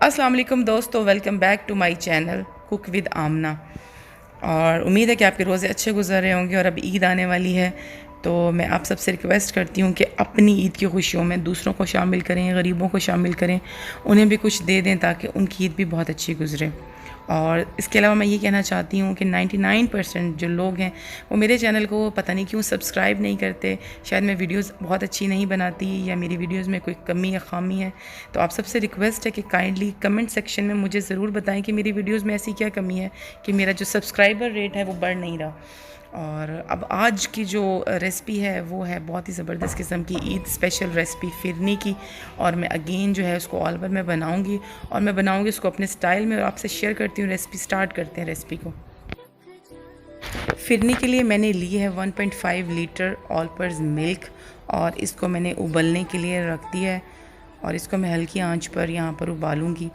अस्सलाम वालेकुम दोस्तों, welcome back to my channel cook with Amna. और उम्मीद है कि आपके रोज़े अच्छे गुजर रहे होंगे। और अब ईद आने वाली है, तो मैं आप सबसे रिक्वेस्ट करती हूँ कि अपनी ईद की खुशियों में दूसरों को शामिल करें, गरीबों को शामिल करें, उन्हें भी कुछ दे दें ताकि उनकी ईद भी बहुत अच्छी गुजरे। और इसके अलावा मैं ये कहना चाहती हूँ कि 99% जो लोग हैं वो मेरे चैनल को पता नहीं क्यों सब्सक्राइब नहीं करते। शायद मैं वीडियोस बहुत अच्छी नहीं बनाती या मेरी वीडियोस में कोई कमी या खामी है। तो आप सबसे रिक्वेस्ट है कि काइंडली कमेंट सेक्शन में मुझे ज़रूर बताएं कि मेरी वीडियोस में ऐसी क्या कमी है कि मेरा जो सब्सक्राइबर रेट है वो बढ़ नहीं रहा। और अब आज की जो रेसिपी है वो है बहुत ही ज़बरदस्त किस्म की ईद स्पेशल रेसिपी फिरनी की। और मैं अगेन जो है उसको ऑल ओवर मैं बनाऊंगी और मैं बनाऊंगी उसको अपने स्टाइल में और आपसे शेयर करती हूँ रेसिपी। स्टार्ट करते हैं रेसिपी को। फिरनी के लिए मैंने ली है 1.5 लीटर ऑल पर्पज़ मिल्क और इसको मैंने उबलने के लिए रख दिया है। और इसको मैं हल्की आंच पर यहाँ पर उबालूंगी।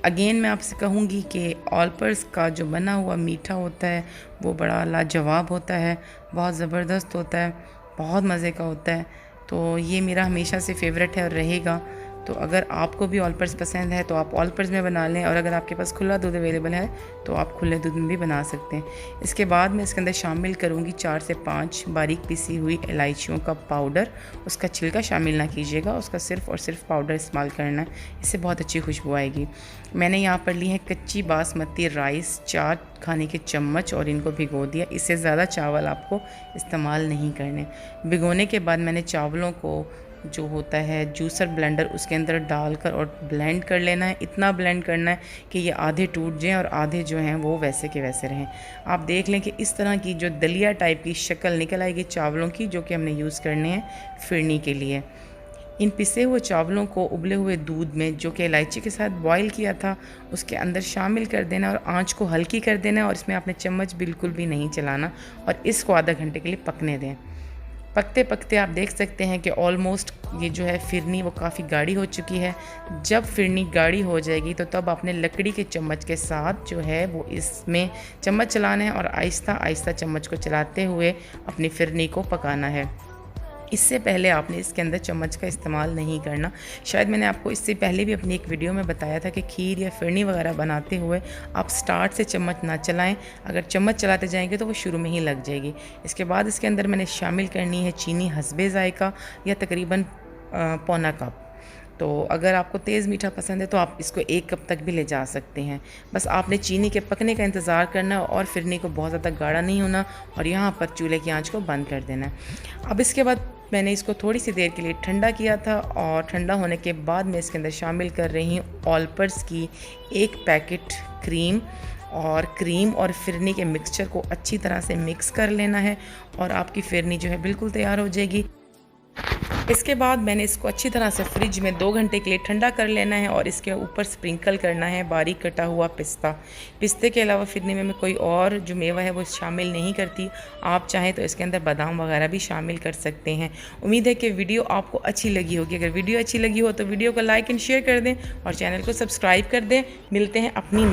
अगेन मैं आपसे कहूँगी कि ऑल पर्पज़ का जो बना हुआ मीठा होता है वो बड़ा लाजवाब होता है, बहुत ज़बरदस्त होता है, बहुत मज़े का होता है। तो ये मेरा हमेशा से फेवरेट है और रहेगा। तो अगर आपको भी ऑल पर्पज़ पसंद है तो आप ऑल पर्पज़ में बना लें, और अगर आपके पास खुला दूध अवेलेबल है तो आप खुले दूध में भी बना सकते हैं। इसके बाद मैं इसके अंदर शामिल करूँगी 4 से 5 बारीक पिसी हुई इलायचियों का पाउडर। उसका छिलका शामिल ना कीजिएगा, उसका सिर्फ़ और सिर्फ पाउडर इस्तेमाल करना है, इससे बहुत अच्छी खुशबू आएगी। मैंने यहाँ पर ली है कच्ची बासमती राइस 4 खाने के चम्मच और इनको भिगो दिया। इससे ज़्यादा चावल आपको इस्तेमाल नहीं करने। भिगोने के बाद मैंने चावलों को जो होता है जूसर ब्लेंडर उसके अंदर डालकर और ब्लेंड कर लेना है। इतना ब्लेंड करना है कि ये आधे टूट जाएं और आधे जो हैं वो वैसे के वैसे रहें। आप देख लें कि इस तरह की जो दलिया टाइप की शक्ल निकल आएगी चावलों की, जो कि हमने यूज़ करने हैं फिरनी के लिए। इन पिसे हुए चावलों को उबले हुए दूध में जो कि इलायची के साथ बॉईल किया था उसके अंदर शामिल कर देना और आंच को हल्की कर देना। और इसमें आपने चम्मच बिल्कुल भी नहीं चलाना और इसको आधा घंटे के लिए पकने दें। पकते पकते आप देख सकते हैं कि ऑलमोस्ट ये जो है फिरनी वो काफ़ी गाढ़ी हो चुकी है। जब फिरनी गाढ़ी हो जाएगी तो तब आपने लकड़ी के चम्मच के साथ जो है वो इसमें चम्मच चलाना है और आहिस्ता आहिस्ता चम्मच को चलाते हुए अपनी फिरनी को पकाना है। इससे पहले आपने इसके अंदर चम्मच का इस्तेमाल नहीं करना। शायद मैंने आपको इससे पहले भी अपनी एक वीडियो में बताया था कि खीर या फिरनी वगैरह बनाते हुए आप स्टार्ट से चम्मच ना चलाएं। अगर चम्मच चलाते जाएंगे तो वो शुरू में ही लग जाएगी। इसके बाद इसके अंदर मैंने शामिल करनी है चीनी हस्बे ज़ायका या तकरीबन पौना कप। तो अगर आपको तेज़ मीठा पसंद है तो आप इसको 1 कप तक भी ले जा सकते हैं। बस आपने चीनी के पकने का इंतज़ार करना और फिरनी को बहुत ज़्यादा गाढ़ा नहीं होना और यहाँ पर चूल्हे की आंच को बंद कर देना है। अब इसके बाद मैंने इसको थोड़ी सी देर के लिए ठंडा किया था और ठंडा होने के बाद मैं इसके अंदर शामिल कर रही हूँ ऑल पर्पज़ की 1 पैकेट क्रीम। और क्रीम और फिरनी के मिक्सचर को अच्छी तरह से मिक्स कर लेना है और आपकी फिरनी जो है बिल्कुल तैयार हो जाएगी। इसके बाद मैंने इसको अच्छी तरह से फ्रिज में 2 घंटे के लिए ठंडा कर लेना है और इसके ऊपर स्प्रिंकल करना है बारीक कटा हुआ पिस्ता। पिस्ते के अलावा फिरनी में मैं कोई और जो मेवा है वो शामिल नहीं करती। आप चाहें तो इसके अंदर बादाम वगैरह भी शामिल कर सकते हैं। उम्मीद है कि वीडियो आपको अच्छी लगी होगी। अगर वीडियो अच्छी लगी हो तो वीडियो को लाइक एंड शेयर कर दें और चैनल को सब्सक्राइब कर दें। मिलते हैं अपनी